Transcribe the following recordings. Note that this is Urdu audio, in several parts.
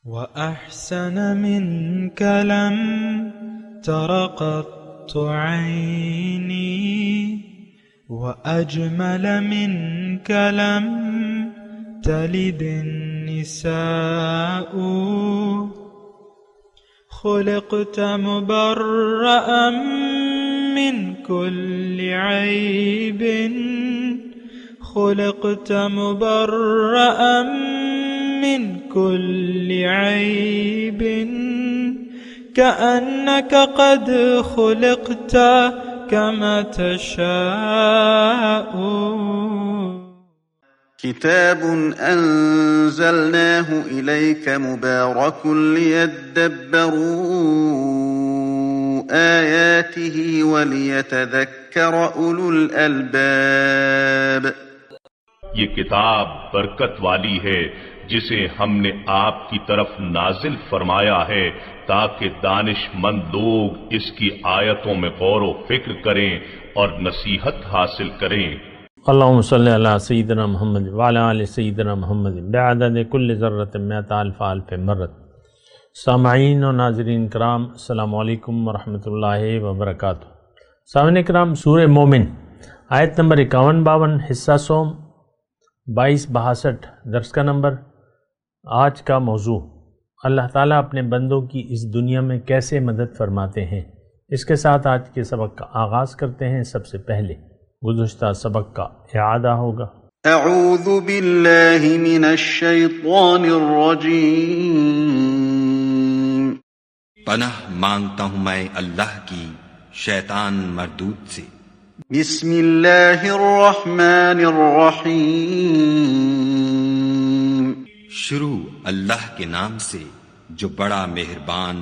وأحسن منك لم تر قط عيني وأجمل منك لم تلد النساء خلقت مبرأ من كل عيب خلقت مبرأ من كل عيب كأنك قد خلقت كما تشاء. كتاب أنزلناه إليك مبارك ليدبروا آياته وليتذكر أولو الألباب. یہ کتاب برکت والی ہے جسے ہم نے آپ کی طرف نازل فرمایا ہے تاکہ دانش مند لوگ اس کی آیتوں میں غور و فکر کریں اور نصیحت حاصل کریں. اللہم صلی علی سیدنا محمد وعلی آل سیدنا محمد بعدد کل ذرۃ مئۃ الف مرت. سامعین و ناظرین کرام، السلام علیکم ورحمۃ اللہ وبرکاتہ. سامعین کرام، سورہ مومن آیت نمبر 51-52، حصہ سوم 22-62، درس کا نمبر. آج کا موضوع اللہ تعالیٰ اپنے بندوں کی اس دنیا میں کیسے مدد فرماتے ہیں. اس کے ساتھ آج کے سبق کا آغاز کرتے ہیں. سب سے پہلے گزشتہ سبق کا اعادہ ہوگا. اعوذ باللہ من الشیطان الرجیم. پناہ مانگتا ہوں میں اللہ کی شیطان مردود سے. بسم اللہ الرحمن الرحیم. شروع اللہ کے نام سے جو بڑا مہربان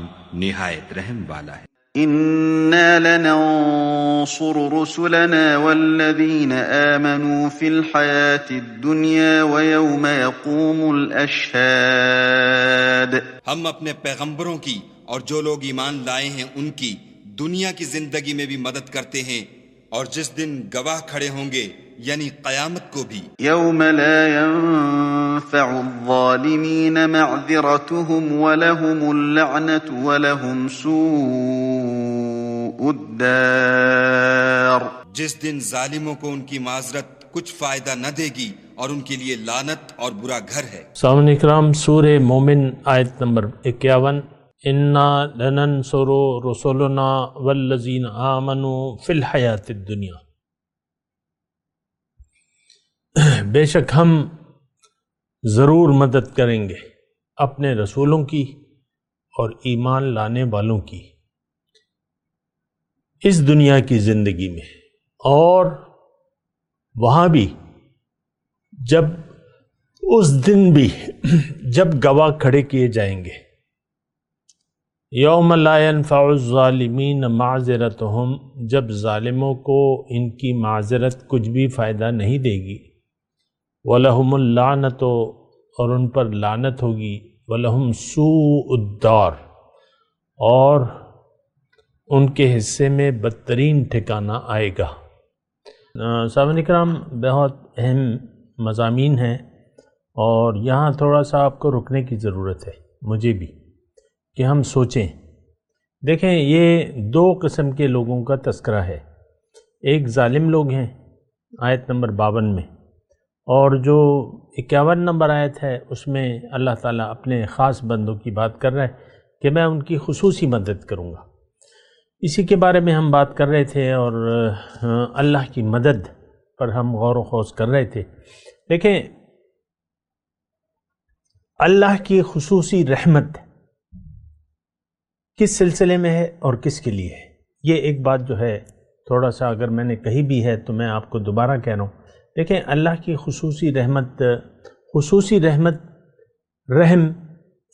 نہایت رحم والا ہے. اِنَّا لَنَنصُرُ رُسُلَنَا وَالَّذِينَ آمَنُوا فِي الْحَيَاةِ الدُّنْيَا وَيَوْمَ يَقُومُ الْأَشْهَادُ. ہم اپنے پیغمبروں کی اور جو لوگ ایمان لائے ہیں ان کی دنیا کی زندگی میں بھی مدد کرتے ہیں اور جس دن گواہ کھڑے ہوں گے یعنی قیامت کو بھی. يَوْمَ لَا يَنفَعُ الظَّالِمِينَ مَعْذِرَتُهُمْ وَلَهُمُ اللَّعْنَةُ وَلَهُمْ سُوءُ الدَّارِ. جس دن ظالموں کو ان کی معذرت کچھ فائدہ نہ دے گی اور ان کے لیے لعنت اور برا گھر ہے. سامعین اکرام، سورہ مومن آیت نمبر 51. انا لننصر رسلنا والذین آمنوا فی الحیاۃ الدنیا. بے شک ہم ضرور مدد کریں گے اپنے رسولوں کی اور ایمان لانے والوں کی اس دنیا کی زندگی میں، اور وہاں بھی جب اس دن بھی جب گواہ کھڑے کیے جائیں گے. یوم لا ينفع الظالمین معذرتہم، جب ظالموں کو ان کی معذرت کچھ بھی فائدہ نہیں دے گی. وَلَهُمُ اللَّعْنَةُ، اور ان پر لعنت ہوگی. وَلَهُمْ سُوءُ الدَّارِ، اور ان کے حصے میں بدترین ٹھکانہ آئے گا. سامعین کرام، بہت اہم مضامین ہیں اور یہاں تھوڑا سا آپ کو رکنے کی ضرورت ہے، مجھے بھی، کہ ہم سوچیں. دیکھیں، یہ دو قسم کے لوگوں کا تذکرہ ہے. ایک ظالم لوگ ہیں آیت نمبر 52 میں، اور جو 51 نمبر آیت ہے اس میں اللہ تعالیٰ اپنے خاص بندوں کی بات کر رہا ہے کہ میں ان کی خصوصی مدد کروں گا. اسی کے بارے میں ہم بات کر رہے تھے اور اللہ کی مدد پر ہم غور و خوض کر رہے تھے. دیکھیں، اللہ کی خصوصی رحمت کس سلسلے میں ہے اور کس کے لیے ہے. یہ ایک بات جو ہے تھوڑا سا اگر میں نے کہی بھی ہے تو میں آپ کو دوبارہ کہہ رہا ہوں. دیکھیں، اللہ کی خصوصی رحمت، رحم،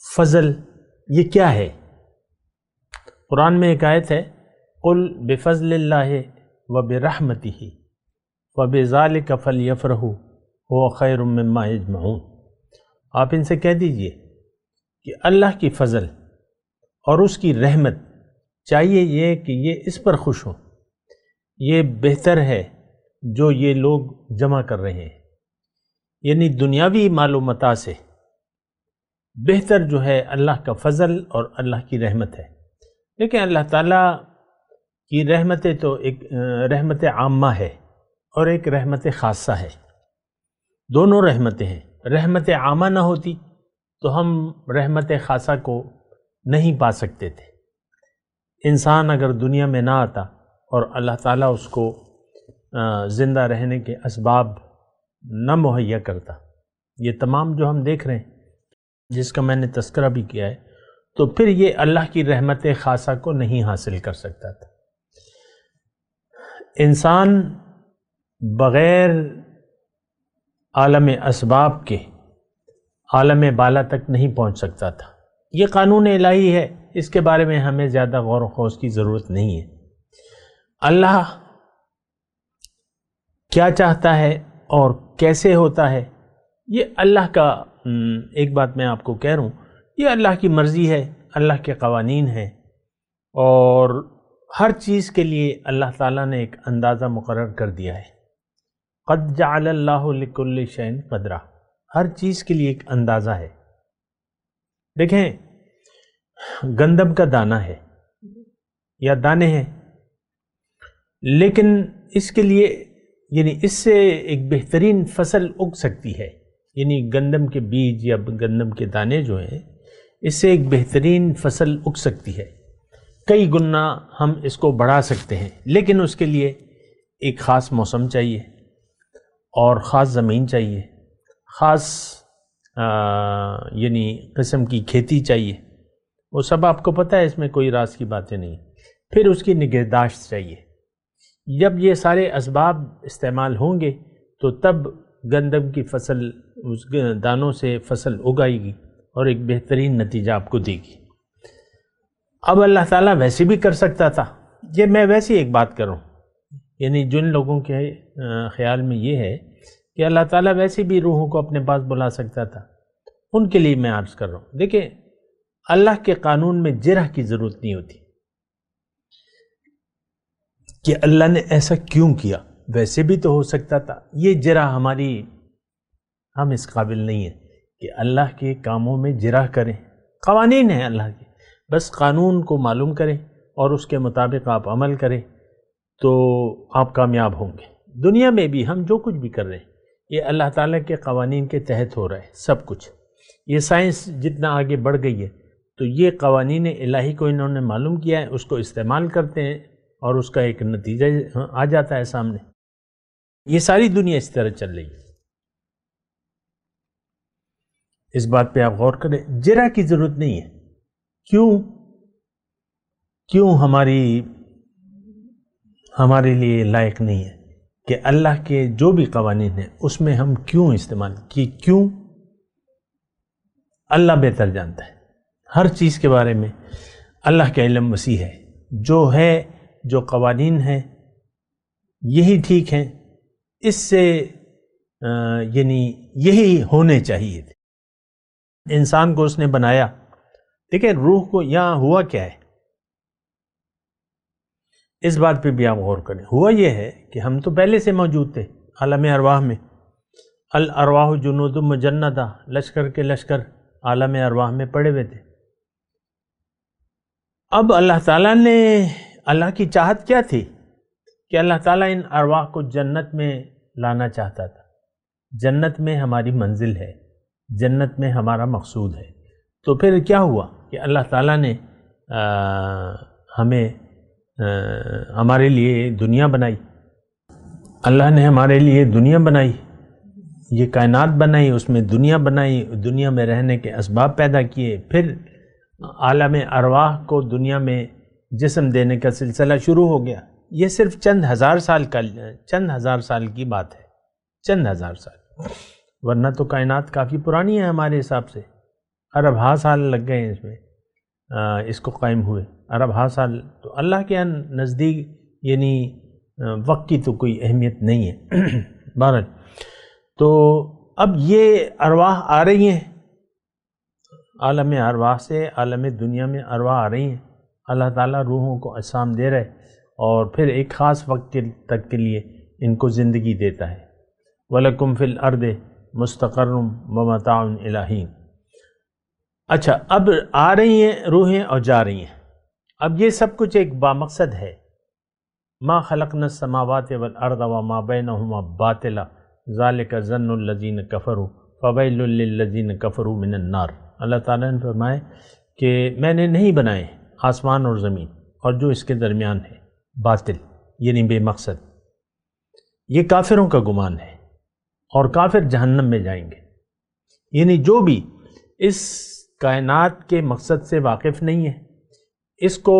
فضل، یہ کیا ہے؟ قرآن میں ایک آیت ہے، قُلْ بِفَضْلِ اللَّهِ وَبِرَحْمَتِهِ وَبِذَلِكَ فَلْيَفْرَحُوا هُوَ خَيْرٌ مِّمَّا يَجْمَعُونَ. آپ ان سے کہہ دیجئے کہ اللہ کی فضل اور اس کی رحمت چاہیے یہ کہ یہ اس پر خوش ہوں، یہ بہتر ہے جو یہ لوگ جمع کر رہے ہیں. یعنی دنیاوی مال و متاع سے بہتر جو ہے اللہ کا فضل اور اللہ کی رحمت ہے۔ لیکن اللہ تعالیٰ کی رحمتیں تو ایک رحمت عامہ ہے اور ایک رحمت خاصہ ہے، دونوں رحمتیں ہیں۔ رحمت عامہ نہ ہوتی تو ہم رحمت خاصہ کو نہیں پا سکتے تھے۔ انسان اگر دنیا میں نہ آتا اور اللہ تعالیٰ اس کو زندہ رہنے کے اسباب نہ مہیا کرتا، یہ تمام جو ہم دیکھ رہے ہیں جس کا میں نے تذکرہ بھی کیا ہے، تو پھر یہ اللہ کی رحمت خاصہ کو نہیں حاصل کر سکتا تھا۔ انسان بغیر عالم اسباب کے عالم بالا تک نہیں پہنچ سکتا تھا۔ یہ قانون الہی ہے، اس کے بارے میں ہمیں زیادہ غور و خوض کی ضرورت نہیں ہے۔ اللہ کیا چاہتا ہے اور کیسے ہوتا ہے، یہ اللہ کا ایک بات میں آپ کو کہہ رہا ہوں، یہ اللہ کی مرضی ہے، اللہ کے قوانین ہیں، اور ہر چیز کے لیے اللہ تعالیٰ نے ایک اندازہ مقرر کر دیا ہے۔ قد جعل اللہ لکل شیء قدرہ، ہر چیز کے لیے ایک اندازہ ہے۔ دیکھیں، گندم کا دانہ ہے یا دانے ہیں، لیکن اس کے لیے یعنی اس سے ایک بہترین فصل اگ سکتی ہے، یعنی گندم کے بیج یا گندم کے دانے جو ہیں، اس سے ایک بہترین فصل اگ سکتی ہے، کئی گنا ہم اس کو بڑھا سکتے ہیں، لیکن اس کے لیے ایک خاص موسم چاہیے اور خاص زمین چاہیے، خاص یعنی قسم کی کھیتی چاہیے، وہ سب آپ کو پتہ ہے، اس میں کوئی راز کی باتیں نہیں۔ پھر اس کی نگہداشت چاہیے۔ جب یہ سارے اسباب استعمال ہوں گے تو تب گندم کی فصل اس دانوں سے فصل اگائے گی اور ایک بہترین نتیجہ آپ کو دے گی۔ اب اللہ تعالیٰ ویسے بھی کر سکتا تھا، یہ میں ویسے ایک بات کر رہا ہوں، یعنی جن لوگوں کے خیال میں یہ ہے کہ اللہ تعالیٰ ویسے بھی روحوں کو اپنے پاس بلا سکتا تھا، ان کے لیے میں عرض کر رہا ہوں۔ دیکھیں، اللہ کے قانون میں جرح کی ضرورت نہیں ہوتی کہ اللہ نے ایسا کیوں کیا، ویسے بھی تو ہو سکتا تھا۔ یہ جرح ہم اس قابل نہیں ہیں کہ اللہ کے کاموں میں جرح کریں۔ قوانین ہیں اللہ کے، بس قانون کو معلوم کریں اور اس کے مطابق آپ عمل کریں تو آپ کامیاب ہوں گے۔ دنیا میں بھی ہم جو کچھ بھی کر رہے ہیں یہ اللہ تعالیٰ کے قوانین کے تحت ہو رہا ہے، سب کچھ۔ یہ سائنس جتنا آگے بڑھ گئی ہے تو یہ قوانین الہی کو انہوں نے معلوم کیا ہے، اس کو استعمال کرتے ہیں اور اس کا ایک نتیجہ آ جاتا ہے سامنے۔ یہ ساری دنیا اس طرح چل رہی ہے۔ اس بات پہ آپ غور کریں، جرح کی ضرورت نہیں ہے۔ کیوں ہمارے لیے لائق نہیں ہے کہ اللہ کے جو بھی قوانین ہیں اس میں ہم کیوں استعمال کیوں؟ اللہ بہتر جانتا ہے ہر چیز کے بارے میں، اللہ کا علم وسیع ہے۔ جو قوانین ہیں یہی ٹھیک ہیں، اس سے یعنی یہی ہونے چاہیے تھے۔ انسان کو اس نے بنایا، دیکھیں روح کو یہاں ہوا کیا ہے، اس بات پہ بھی آپ غور کریں۔ ہوا یہ ہے کہ ہم تو پہلے سے موجود تھے عالم ارواح میں، الارواح جنود مجندہ، لشکر کے لشکر عالم ارواح میں پڑے ہوئے تھے۔ اب اللہ تعالیٰ نے، اللہ کی چاہت کیا تھی کہ اللہ تعالیٰ ان ارواح کو جنت میں لانا چاہتا تھا۔ جنت میں ہماری منزل ہے، جنت میں ہمارا مقصود ہے۔ تو پھر کیا ہوا کہ اللہ تعالیٰ نے ہمارے لیے دنیا بنائی، اللہ نے ہمارے لیے دنیا بنائی، یہ کائنات بنائی، اس میں دنیا بنائی، دنیا میں رہنے کے اسباب پیدا کیے، پھر عالم ارواح کو دنیا میں جسم دینے کا سلسلہ شروع ہو گیا۔ یہ صرف چند ہزار سال کی بات ہے، چند ہزار سال، ورنہ تو کائنات کافی پرانی ہے ہمارے حساب سے، ارب ہا سال لگ گئے ہیں اس میں، اس کو قائم ہوئے، ارب ہا سال۔ تو اللہ کے نزدیک یعنی وقت کی تو کوئی اہمیت نہیں ہے۔ بہرحال تو اب یہ ارواح آ رہی ہیں، عالم ارواح سے عالم دنیا میں ارواح آ رہی ہیں، اللہ تعالیٰ روحوں کو اجسام دے رہے اور پھر ایک خاص وقت تک کے لیے ان کو زندگی دیتا ہے۔ وَلَكُمْ فِي الْأَرْضِ مُسْتَقَرٌّ وَمَتَاعٌ إِلَىٰ حِينٍ۔ اچھا، اب آ رہی ہیں روحیں اور جا رہی ہیں. اب یہ سب کچھ ایک بامقصد ہے. ما خلقنا السماوات والارض وما بینہما باطلا ذالک ظن الذین کفروا فویل للذین کفروا من النار. اللہ تعالیٰ نے فرمایا کہ میں نے نہیں بنائے آسمان اور زمین اور جو اس کے درمیان ہے باطل، یعنی بے مقصد. یہ کافروں کا گمان ہے اور کافر جہنم میں جائیں گے. یعنی جو بھی اس کائنات کے مقصد سے واقف نہیں ہے، اس کو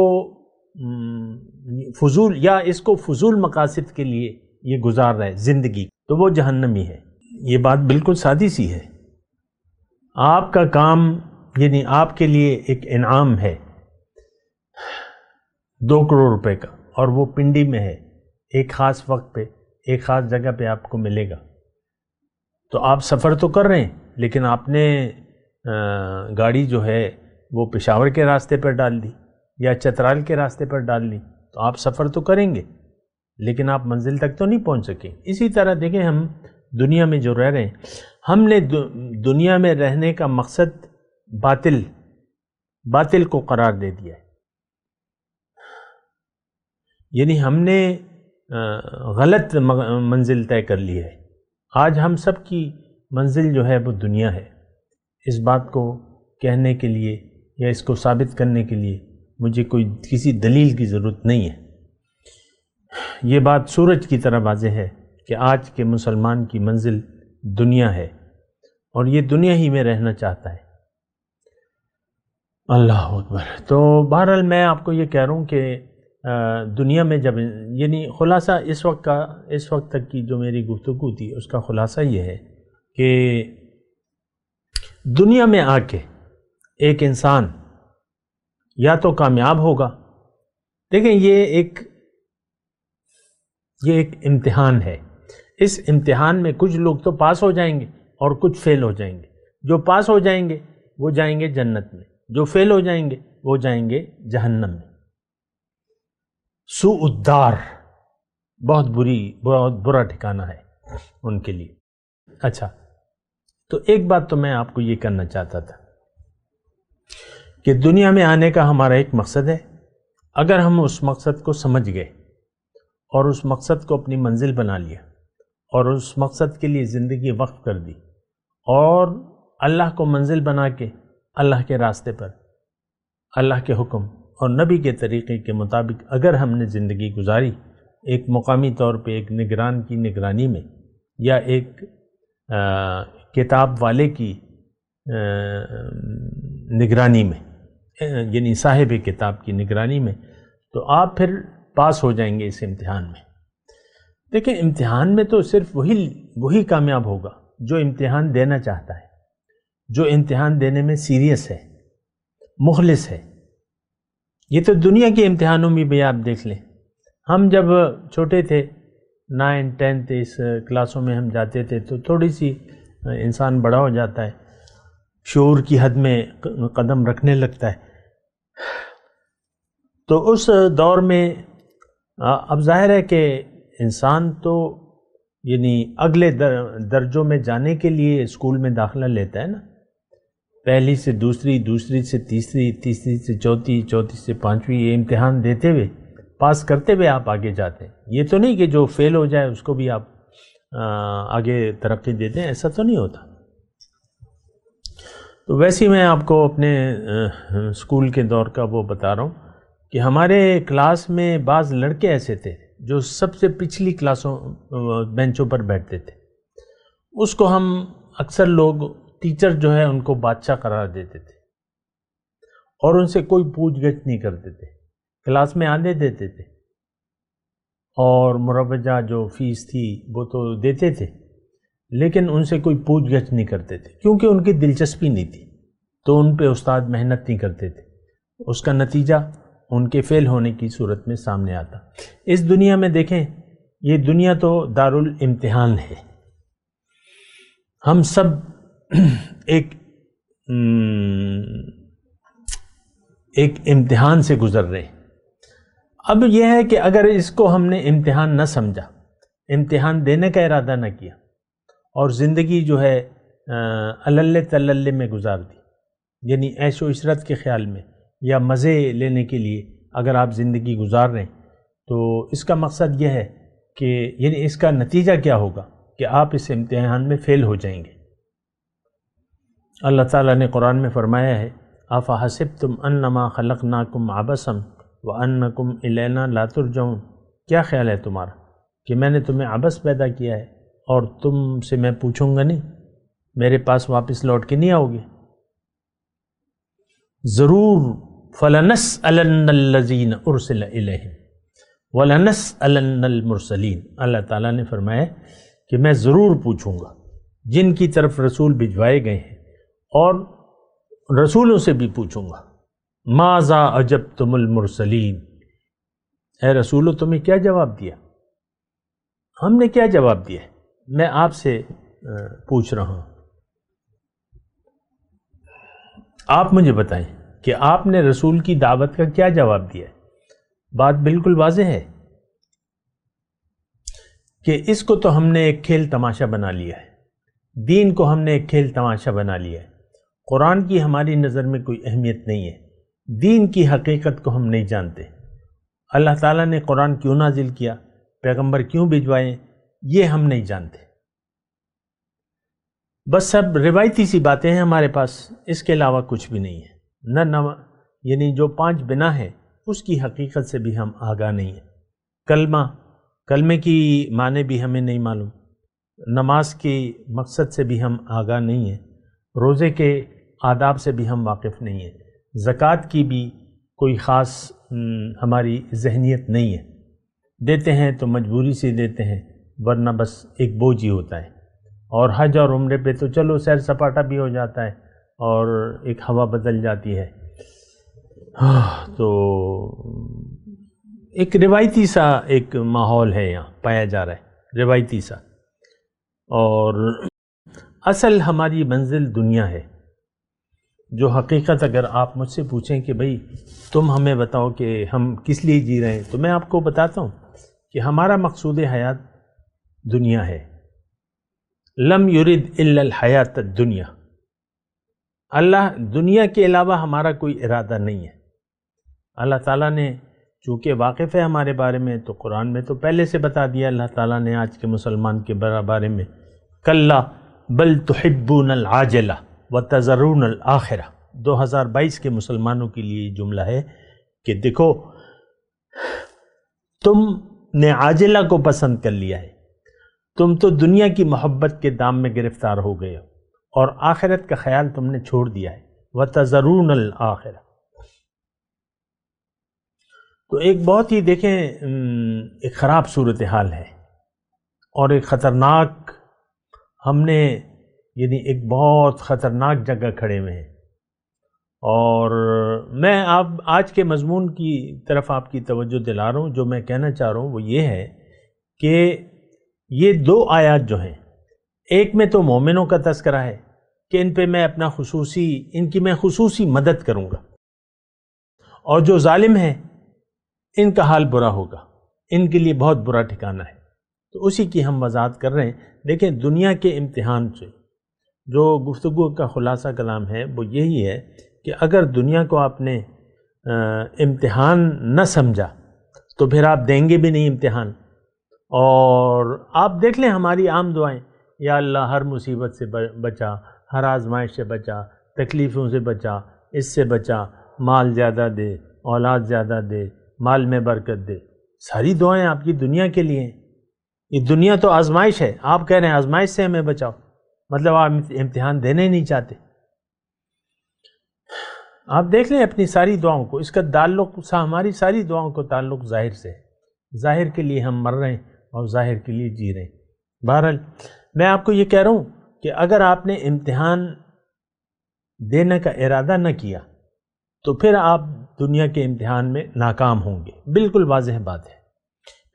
فضول یا اس کو فضول مقاصد کے لیے یہ گزار رہا ہے زندگی، تو وہ جہنمی ہے. یہ بات بالکل سادی سی ہے. آپ کا کام یعنی آپ کے لیے ایک انعام ہے 2 کروڑ روپے کا، اور وہ پنڈی میں ہے، ایک خاص وقت پہ ایک خاص جگہ پہ آپ کو ملے گا. تو آپ سفر تو کر رہے ہیں، لیکن آپ نے گاڑی جو ہے وہ پشاور کے راستے پر ڈال دی یا چترال کے راستے پر ڈال لی، تو آپ سفر تو کریں گے لیکن آپ منزل تک تو نہیں پہنچ سکیں. اسی طرح دیکھیں، ہم دنیا میں جو رہ رہے ہیں، ہم نے دنیا میں رہنے کا مقصد باطل کو قرار دے دیا ہے. یعنی ہم نے غلط منزل طے کر لی ہے. آج ہم سب کی منزل جو ہے وہ دنیا ہے. اس بات کو کہنے کے لیے یا اس کو ثابت کرنے کے لیے مجھے کسی دلیل کی ضرورت نہیں ہے. یہ بات سورج کی طرح واضح ہے کہ آج کے مسلمان کی منزل دنیا ہے اور یہ دنیا ہی میں رہنا چاہتا ہے. اللہ اکبر. تو بہرحال میں آپ کو یہ کہہ رہا ہوں کہ دنیا میں جب یعنی خلاصہ اس وقت تک کی جو میری گفتگو تھی اس کا خلاصہ یہ ہے کہ دنیا میں آ کے ایک انسان یا تو کامیاب ہوگا. دیکھیں، یہ ایک امتحان ہے. اس امتحان میں کچھ لوگ تو پاس ہو جائیں گے اور کچھ فیل ہو جائیں گے. جو پاس ہو جائیں گے وہ جائیں گے جنت میں، جو فیل ہو جائیں گے وہ جائیں گے جہنم میں. سوء الدار، بہت برا ٹھکانہ ہے ان کے لیے. اچھا، تو ایک بات تو میں آپ کو یہ کرنا چاہتا تھا کہ دنیا میں آنے کا ہمارا ایک مقصد ہے. اگر ہم اس مقصد کو سمجھ گئے اور اس مقصد کو اپنی منزل بنا لیا اور اس مقصد کے لیے زندگی وقف کر دی اور اللہ کو منزل بنا کے اللہ کے راستے پر اللہ کے حکم اور نبی کے طریقے کے مطابق اگر ہم نے زندگی گزاری، ایک مقامی طور پہ ایک نگران کی نگرانی میں یا ایک کتاب والے کی نگرانی میں، یعنی صاحب کتاب کی نگرانی میں، تو آپ پھر پاس ہو جائیں گے اس امتحان میں. دیکھیں، امتحان میں تو صرف وہی کامیاب ہوگا جو امتحان دینا چاہتا ہے، جو امتحان دینے میں سیریس ہے، مخلص ہے. یہ تو دنیا کے امتحانوں میں بھی آپ دیکھ لیں. ہم جب چھوٹے تھے 9th 10th اس کلاسوں میں ہم جاتے تھے تو تھوڑی سی انسان بڑا ہو جاتا ہے، شعور کی حد میں قدم رکھنے لگتا ہے. تو اس دور میں اب ظاہر ہے کہ انسان تو یعنی اگلے درجوں میں جانے کے لیے اسکول میں داخلہ لیتا ہے نا، پہلی سے دوسری، دوسری سے تیسری، تیسری سے چوتھی، چوتھی سے پانچویں، یہ امتحان دیتے ہوئے پاس کرتے ہوئے آپ آگے جاتے ہیں. یہ تو نہیں کہ جو فیل ہو جائے اس کو بھی آپ آگے ترقی دیتے ہیں، ایسا تو نہیں ہوتا. تو ویسے ہی میں آپ کو اپنے اسکول کے دور کا وہ بتا رہا ہوں کہ ہمارے کلاس میں بعض لڑکے ایسے تھے جو سب سے پچھلی کلاسوں بینچوں پر بیٹھتے تھے. اس کو ہم اکثر لوگ ٹیچر جو ہے ان کو بادشاہ قرار دیتے تھے اور ان سے کوئی پوچھ گچھ نہیں کرتے تھے. کلاس میں آنے دیتے تھے اور مروجہ جو فیس تھی وہ تو دیتے تھے، لیکن ان سے کوئی پوچھ گچھ نہیں کرتے تھے کیونکہ ان کی دلچسپی نہیں تھی. تو ان پہ استاد محنت نہیں کرتے تھے. اس کا نتیجہ ان کے فیل ہونے کی صورت میں سامنے آتا. اس دنیا میں دیکھیں، یہ دنیا تو دارالامتحان ہے. ہم سب ایک امتحان سے گزر رہے ہیں. اب یہ ہے کہ اگر اس کو ہم نے امتحان نہ سمجھا، امتحان دینے کا ارادہ نہ کیا اور زندگی جو ہے اللے تللے میں گزار دی، یعنی عیش و عشرت کے خیال میں یا مزے لینے کے لیے اگر آپ زندگی گزار رہے ہیں تو اس کا مقصد یہ ہے کہ یعنی اس کا نتیجہ کیا ہوگا کہ آپ اس امتحان میں فیل ہو جائیں گے۔ اللہ تعالیٰ نے قرآن میں فرمایا ہے افحسبتم انما خلقناکم عبثا وانکم الینا لا ترجعون، کیا خیال ہے تمہارا کہ میں نے تمہیں عبث پیدا کیا ہے اور تم سے میں پوچھوں گا نہیں، میرے پاس واپس لوٹ کے نہیں آؤ گے؟ ضرور فَلَنَسْأَلَنَّ الَّذِينَ أُرْسِلَ إِلَيْهِمْ وَلَنَسْأَلَنَّ الْمُرْسَلِينَ، اللہ تعالیٰ نے فرمایا کہ میں ضرور پوچھوں گا جن کی طرف رسول بھجوائے گئے ہیں، اور رسولوں سے بھی پوچھوں گا ماذا اجبتم المرسلین، اے رسولو تمہیں کیا جواب دیا، ہم نے کیا جواب دیا ہے، میں آپ سے پوچھ رہا ہوں، آپ مجھے بتائیں کہ آپ نے رسول کی دعوت کا کیا جواب دیا ہے۔ بات بالکل واضح ہے کہ اس کو تو ہم نے ایک کھیل تماشا بنا لیا ہے، دین کو ہم نے ایک کھیل تماشا بنا لیا ہے، قرآن کی ہماری نظر میں کوئی اہمیت نہیں ہے، دین کی حقیقت کو ہم نہیں جانتے، اللہ تعالیٰ نے قرآن کیوں نازل کیا، پیغمبر کیوں بھجوائے، یہ ہم نہیں جانتے، بس سب روایتی سی باتیں ہیں ہمارے پاس، اس کے علاوہ کچھ بھی نہیں ہے، نہ یعنی جو 5 بنا ہے اس کی حقیقت سے بھی ہم آگاہ نہیں ہیں، کلمے کی معنی بھی ہمیں نہیں معلوم، نماز کے مقصد سے بھی ہم آگاہ نہیں ہیں، روزے کے آداب سے بھی ہم واقف نہیں ہیں، زکوٰۃ کی بھی کوئی خاص ہماری ذہنیت نہیں ہے، دیتے ہیں تو مجبوری سے دیتے ہیں ورنہ بس ایک بوجھ ہی ہوتا ہے، اور حج اور عمرے پہ تو چلو سیر سپاٹا بھی ہو جاتا ہے اور ایک ہوا بدل جاتی ہے، تو ایک روایتی سا ایک ماحول ہے یہاں پایا جا رہا ہے، روایتی سا، اور اصل ہماری منزل دنیا ہے۔ جو حقیقت اگر آپ مجھ سے پوچھیں کہ بھئی تم ہمیں بتاؤ کہ ہم کس لیے جی رہے ہیں، تو میں آپ کو بتاتا ہوں کہ ہمارا مقصود حیات دنیا ہے، لم یرد الا الحیات الدنیا، اللہ دنیا کے علاوہ ہمارا کوئی ارادہ نہیں ہے۔ اللہ تعالیٰ نے چونکہ واقف ہے ہمارے بارے میں تو قرآن میں تو پہلے سے بتا دیا اللہ تعالیٰ نے آج کے مسلمان کے بارے میں، کلا بل تحبون العاجلہ وتذرون الآخرہ، 2022 کے مسلمانوں کے لیے یہ جملہ ہے کہ دیکھو تم نے عاجلہ کو پسند کر لیا ہے، تم تو دنیا کی محبت کے دام میں گرفتار ہو گئے ہو اور آخرت کا خیال تم نے چھوڑ دیا ہے، وتذرون الآخرہ۔ تو ایک بہت ہی دیکھیں ایک خراب صورتحال ہے اور ایک خطرناک، ہم نے یعنی ایک بہت خطرناک جگہ کھڑے ہوئے ہیں، اور میں آج کے مضمون کی طرف آپ کی توجہ دلا رہا ہوں۔ جو میں کہنا چاہ رہا ہوں وہ یہ ہے کہ یہ 2 آیات جو ہیں، ایک میں تو مومنوں کا تذکرہ ہے کہ ان پہ میں ان کی میں خصوصی مدد کروں گا، اور جو ظالم ہیں ان کا حال برا ہوگا، ان کے لیے بہت برا ٹھکانہ ہے، تو اسی کی ہم وضاحت کر رہے ہیں۔ دیکھیں دنیا کے امتحان سے جو گفتگو کا خلاصہ کلام ہے وہ یہی ہے کہ اگر دنیا کو آپ نے امتحان نہ سمجھا تو پھر آپ دیں گے بھی نہیں امتحان، اور آپ دیکھ لیں ہماری عام دعائیں، یا اللہ ہر مصیبت سے بچا، ہر آزمائش سے بچا، تکلیفوں سے بچا، اس سے بچا، مال زیادہ دے، اولاد زیادہ دے، مال میں برکت دے، ساری دعائیں آپ کی دنیا کے لیے ہیں۔ یہ دنیا تو آزمائش ہے، آپ کہہ رہے ہیں آزمائش سے ہمیں بچاؤ، مطلب آپ امتحان دینے ہی نہیں چاہتے۔ آپ دیکھ لیں اپنی ساری دعاؤں کو، اس کا تعلق ہماری ساری دعاؤں کو تعلق ظاہر سے ہے، ظاہر کے لیے ہم مر رہے ہیں اور ظاہر کے لیے جی رہے ہیں۔ بہرحال میں آپ کو یہ کہہ رہا ہوں کہ اگر آپ نے امتحان دینے کا ارادہ نہ کیا تو پھر آپ دنیا کے امتحان میں ناکام ہوں گے، بالکل واضح بات ہے۔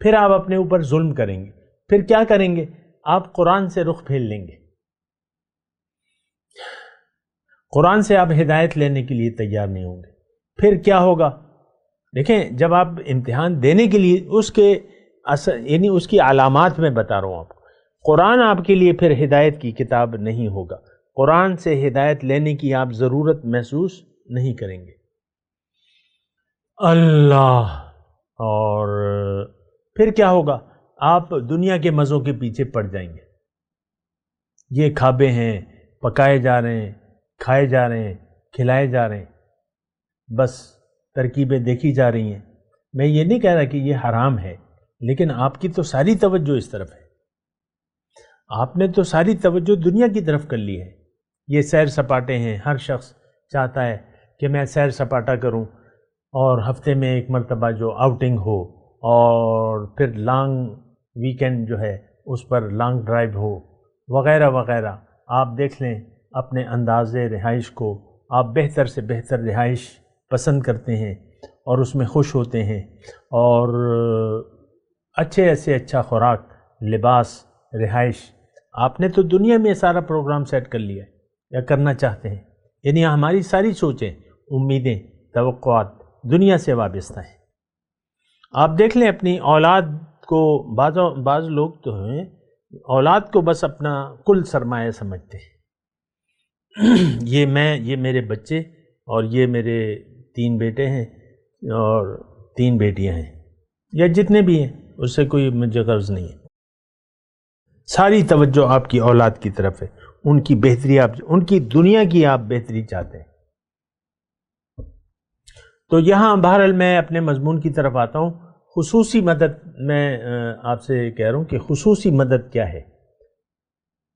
پھر آپ اپنے اوپر ظلم کریں گے، پھر کیا کریں گے؟ آپ قرآن سے رخ پھیر لیں گے، قرآن سے آپ ہدایت لینے کے لیے تیار نہیں ہوں گے۔ پھر کیا ہوگا؟ دیکھیں جب آپ امتحان دینے کے لیے یعنی اس کی علامات میں بتا رہا ہوں آپ کو، قرآن آپ کے لیے پھر ہدایت کی کتاب نہیں ہوگا، قرآن سے ہدایت لینے کی آپ ضرورت محسوس نہیں کریں گے۔ اللہ، اور پھر کیا ہوگا؟ آپ دنیا کے مزوں کے پیچھے پڑ جائیں گے۔ یہ کھابے ہیں، پکائے جا رہے ہیں، کھائے جا رہے ہیں، کھلائے جا رہے ہیں، بس ترکیبیں دیکھی جا رہی ہیں۔ میں یہ نہیں کہہ رہا کہ یہ حرام ہے، لیکن آپ کی تو ساری توجہ اس طرف ہے، آپ نے تو ساری توجہ دنیا کی طرف کر لی ہے۔ یہ سیر سپاٹے ہیں، ہر شخص چاہتا ہے کہ میں سیر سپاٹا کروں، اور ہفتے میں ایک مرتبہ جو آؤٹنگ ہو، اور پھر لانگ ویکینڈ جو ہے اس پر لانگ ڈرائیو ہو، وغیرہ وغیرہ۔ آپ دیکھ لیں اپنے انداز رہائش کو، آپ بہتر سے بہتر رہائش پسند کرتے ہیں اور اس میں خوش ہوتے ہیں، اور اچھے سے اچھا خوراک، لباس، رہائش، آپ نے تو دنیا میں سارا پروگرام سیٹ کر لیا ہے یا کرنا چاہتے ہیں۔ یعنی ہماری ساری سوچیں، امیدیں، توقعات دنیا سے وابستہ ہیں۔ آپ دیکھ لیں اپنی اولاد کو، بعض لوگ تو ہیں اولاد کو بس اپنا کل سرمایہ سمجھتے ہیں۔ یہ میرے بچے، اور یہ میرے 3 بیٹے ہیں اور 3 بیٹیاں ہیں، یا جتنے بھی ہیں، اس سے کوئی مجھے غرض نہیں ہے۔ ساری توجہ آپ کی اولاد کی طرف ہے، ان کی بہتری، ان کی دنیا کی آپ بہتری چاہتے ہیں۔ تو یہاں بہرحال میں اپنے مضمون کی طرف آتا ہوں۔ خصوصی مدد، میں آپ سے کہہ رہا ہوں کہ خصوصی مدد کیا ہے۔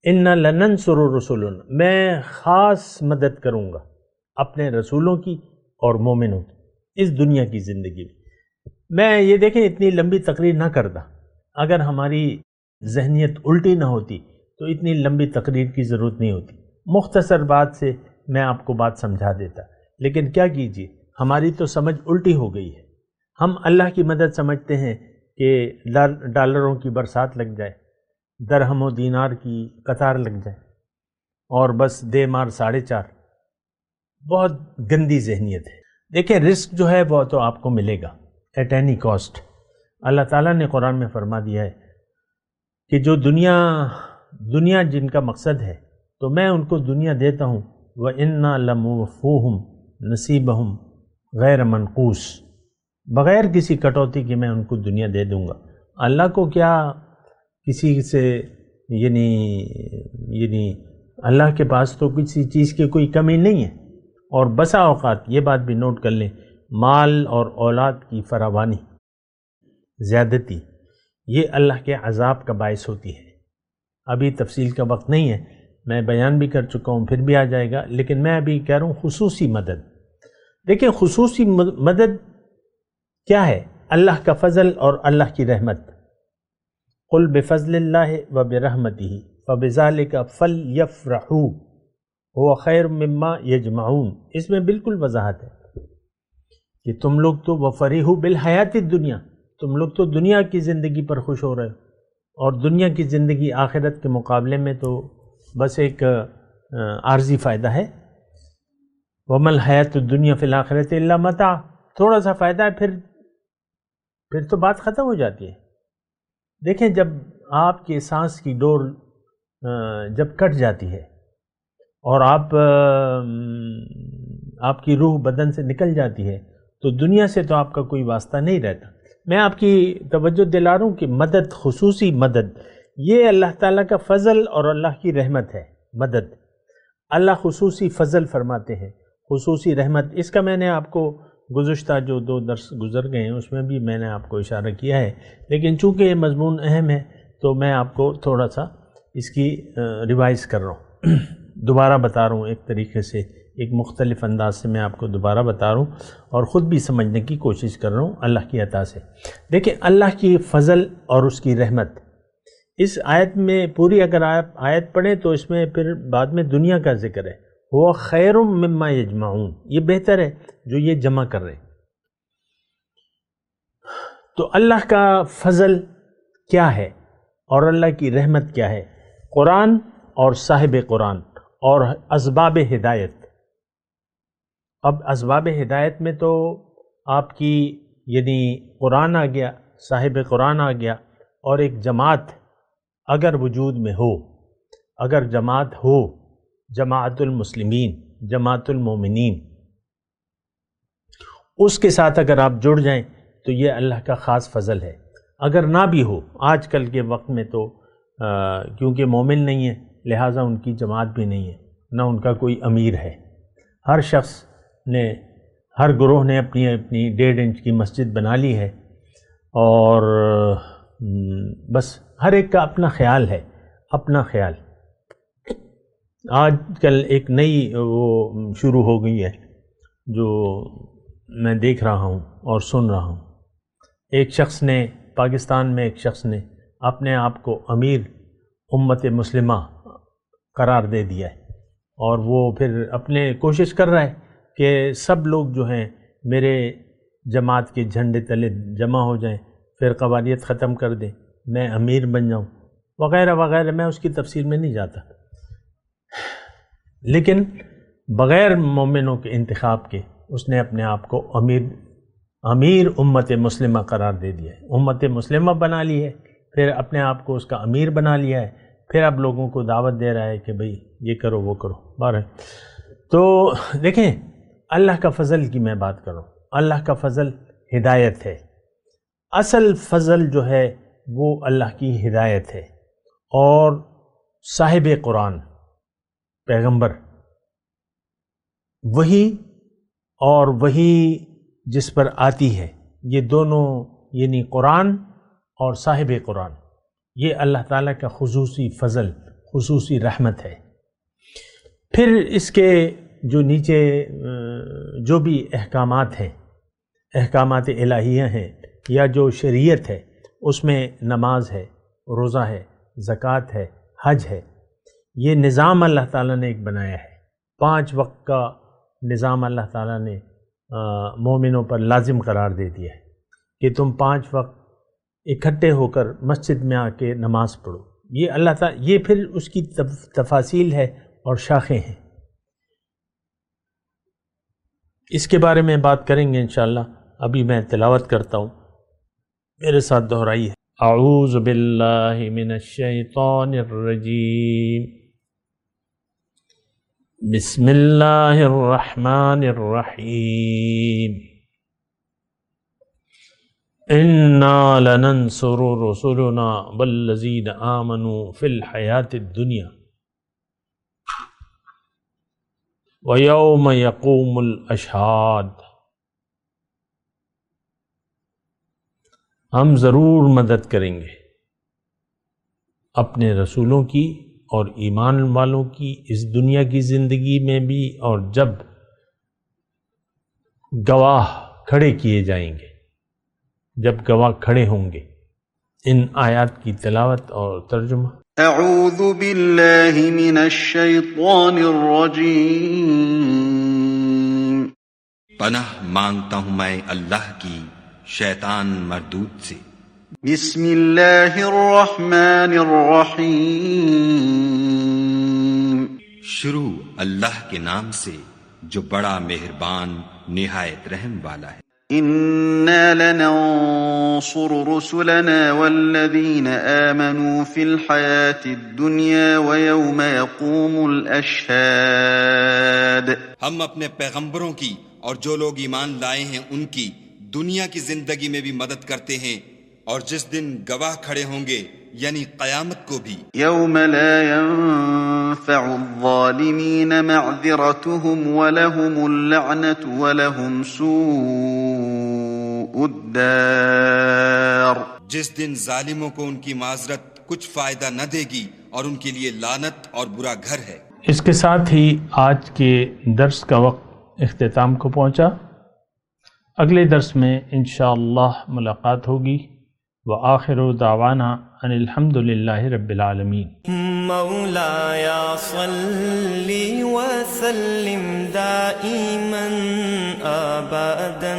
اِنَّا لَنَنْصُرُ رُسُلُنَا، میں خاص مدد کروں گا اپنے رسولوں کی اور مومنوں کی اس دنیا کی زندگی میں۔ یہ دیکھیں اتنی لمبی تقریر نہ کرتا، اگر ہماری ذہنیت الٹی نہ ہوتی تو اتنی لمبی تقریر کی ضرورت نہیں ہوتی، مختصر بات سے میں آپ کو بات سمجھا دیتا۔ لیکن کیا کیجیے، ہماری تو سمجھ الٹی ہو گئی ہے۔ ہم اللہ کی مدد سمجھتے ہیں کہ ڈالروں کی برسات لگ جائے، درہم و دینار کی قطار لگ جائے، اور بس دے مار 4.5۔ بہت گندی ذہنیت ہے۔ دیکھیں رزق جو ہے وہ تو آپ کو ملے گا ایٹ اینی کاسٹ۔ اللہ تعالیٰ نے قرآن میں فرما دیا ہے کہ جو دنیا جن کا مقصد ہے، تو میں ان کو دنیا دیتا ہوں، وَإِنَّا لَمُوَفُّوهُمْ نَصِيبَهُمْ غیر منقوص، بغیر کسی کٹوتی کے میں ان کو دنیا دے دوں گا۔ اللہ کو کیا کسی سے یعنی اللہ کے پاس تو کسی چیز کی کوئی کمی نہیں ہے۔ اور بسا اوقات یہ بات بھی نوٹ کر لیں، مال اور اولاد کی فراوانی، زیادتی، یہ اللہ کے عذاب کا باعث ہوتی ہے۔ ابھی تفصیل کا وقت نہیں ہے، میں بیان بھی کر چکا ہوں، پھر بھی آ جائے گا، لیکن میں ابھی کہہ رہا ہوں خصوصی مدد۔ دیکھیں خصوصی مدد کیا ہے؟ اللہ کا فضل اور اللہ کی رحمت۔ قل بفضل اللہ وبرحمتہ فبذلک فلیفرحوا هو خیر مما یجمعون، اس میں بالکل وضاحت ہے کہ تم لوگ تو وفریحوا بالحیات الدنیا، تم لوگ تو دنیا کی زندگی پر خوش ہو رہے ہو، اور دنیا کی زندگی آخرت کے مقابلے میں تو بس ایک عارضی فائدہ ہے۔ وَمَا الْحَيَاةُ الدُّنْيَا فِي الْآخِرَةِ إِلَّا مَتَاع، تھوڑا سا فائدہ ہے، پھر تو بات ختم ہو جاتی ہے۔ دیکھیں جب آپ کے سانس کی ڈور جب کٹ جاتی ہے اور آپ کی روح بدن سے نکل جاتی ہے، تو دنیا سے تو آپ کا کوئی واسطہ نہیں رہتا۔ میں آپ کی توجہ دلا رہا ہوں کہ مدد، خصوصی مدد، یہ اللہ تعالیٰ کا فضل اور اللہ کی رحمت ہے۔ مدد اللہ خصوصی فضل فرماتے ہیں، خصوصی رحمت۔ اس کا میں نے آپ کو گزشتہ جو 2 درس گزر گئے ہیں اس میں بھی میں نے آپ کو اشارہ کیا ہے، لیکن چونکہ یہ مضمون اہم ہے تو میں آپ کو تھوڑا سا اس کی ریوائز کر رہا ہوں، دوبارہ بتا رہا ہوں، ایک طریقے سے ایک مختلف انداز سے میں آپ کو دوبارہ بتا رہا ہوں اور خود بھی سمجھنے کی کوشش کر رہا ہوں اللہ کی عطا سے۔ دیکھیں اللہ کی فضل اور اس کی رحمت، اس آیت میں پوری اگر آپ آیت پڑھیں تو اس میں پھر بعد میں دنیا کا ذکر ہے، وہ خیر مما یجمعون، یہ بہتر ہے جو یہ جمع کر رہے ہیں۔ تو اللہ کا فضل کیا ہے اور اللہ کی رحمت کیا ہے؟ قرآن اور صاحب قرآن اور اسباب ہدایت۔ اب اسباب ہدایت میں تو آپ کی قرآن آ گیا، صاحب قرآن آ گیا، اور ایک جماعت اگر وجود میں ہو، اگر جماعت ہو جماعت المسلمین، جماعت المومنین، اس کے ساتھ اگر آپ جڑ جائیں تو یہ اللہ کا خاص فضل ہے۔ اگر نہ بھی ہو، آج کل کے وقت میں تو کیونکہ مومن نہیں ہے لہٰذا ان کی جماعت بھی نہیں ہے، نہ ان کا کوئی امیر ہے۔ ہر شخص نے، ہر گروہ نے اپنی اپنی 1.5 انچ کی مسجد بنا لی ہے، اور بس ہر ایک کا اپنا خیال ہے، اپنا خیال۔ آج کل ایک نئی وہ شروع ہو گئی ہے جو میں دیکھ رہا ہوں اور سن رہا ہوں۔ ایک شخص نے، پاکستان میں ایک شخص نے اپنے آپ کو امیر امت مسلمہ قرار دے دیا ہے، اور وہ پھر اپنے کوشش کر رہا ہے کہ سب لوگ جو ہیں میرے جماعت کے جھنڈے تلے جمع ہو جائیں، پھر قوالیت ختم کر دیں، میں امیر بن جاؤں وغیرہ وغیرہ۔ میں اس کی تفصیل میں نہیں جاتا، لیکن بغیر مومنوں کے انتخاب کے اس نے اپنے آپ کو امیر امت مسلمہ قرار دے دیا ہے، امت مسلمہ بنا لی ہے، پھر اپنے آپ کو اس کا امیر بنا لیا ہے، پھر اب لوگوں کو دعوت دے رہا ہے کہ بھئی یہ کرو وہ کرو۔ بہرحال تو دیکھیں، اللہ کا فضل کی میں بات کروں، اللہ کا فضل ہدایت ہے۔ اصل فضل جو ہے وہ اللہ کی ہدایت ہے، اور صاحب قرآن پیغمبر وہی اور وہی جس پر آتی ہے، یہ دونوں یعنی قرآن اور صاحب قرآن، یہ اللہ تعالیٰ کا خصوصی فضل، خصوصی رحمت ہے۔ پھر اس کے جو نیچے جو بھی احکامات ہیں، احکامات الہیہ ہیں یا جو شریعت ہے، اس میں نماز ہے، روزہ ہے، زکوٰۃ ہے، حج ہے، یہ نظام اللہ تعالیٰ نے ایک بنایا ہے۔ 5 وقت کا نظام اللہ تعالیٰ نے مومنوں پر لازم قرار دے دیا ہے کہ تم 5 وقت اکٹھے ہو کر مسجد میں آ کے نماز پڑھو۔ یہ اللہ تعالیٰ، یہ پھر اس کی تفاصیل ہے اور شاخیں ہیں، اس کے بارے میں بات کریں گے انشاءاللہ۔ ابھی میں تلاوت کرتا ہوں، میرے ساتھ دہرائی ہے۔ اعوذ باللہ من الشیطان الرجیم، بسم اللہ الرحمن الرحیم، اِنَّا لَنَنْصُرُ رُسُلُنَا وَالَّذِينَ آمَنُوا فِي الْحَيَاةِ الدُّنْيَا وَيَوْمَ يَقُومُ الْأَشْهَادُ۔ ہم ضرور مدد کریں گے اپنے رسولوں کی اور ایمان والوں کی اس دنیا کی زندگی میں بھی، اور جب گواہ کھڑے کیے جائیں گے، جب گواہ کھڑے ہوں گے۔ ان آیات کی تلاوت اور ترجمہ۔ اعوذ باللہ من الشیطان الرجیم، پناہ مانگتا ہوں میں اللہ کی شیطان مردود سے۔ بسم اللہ الرحمن الرحیم، شروع اللہ کے نام سے جو بڑا مہربان نہایت رحم والا ہے۔ اِنَّا لَنَنصُرُ رُسُلَنَا وَالَّذِينَ آمَنُوا فِي الْحَيَاةِ الدُّنْيَا وَيَوْمَ يَقُومُ الْأَشْهَادُ۔ ہم اپنے پیغمبروں کی اور جو لوگ ایمان لائے ہیں ان کی دنیا کی زندگی میں بھی مدد کرتے ہیں، اور جس دن گواہ کھڑے ہوں گے یعنی قیامت کو بھی۔ يَوْمَ لَا يَنفَعُ الظَّالِمِينَ مَعْذِرَتُهُمْ وَلَهُمُ اللَّعْنَةُ وَلَهُمْ سُوءُ الدَّارِ۔ جس دن ظالموں کو ان کی معذرت کچھ فائدہ نہ دے گی اور ان کے لیے لعنت اور برا گھر ہے۔ اس کے ساتھ ہی آج کے درس کا وقت اختتام کو پہنچا۔ اگلے درس میں انشاءاللہ ملاقات ہوگی۔ وآخر دعوانا ان الحمد للہ رب العالمین۔ مولاي صل وسلم دائما ابدا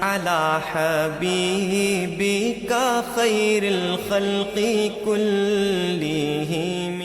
على حبيبك خير الخلق كلهم۔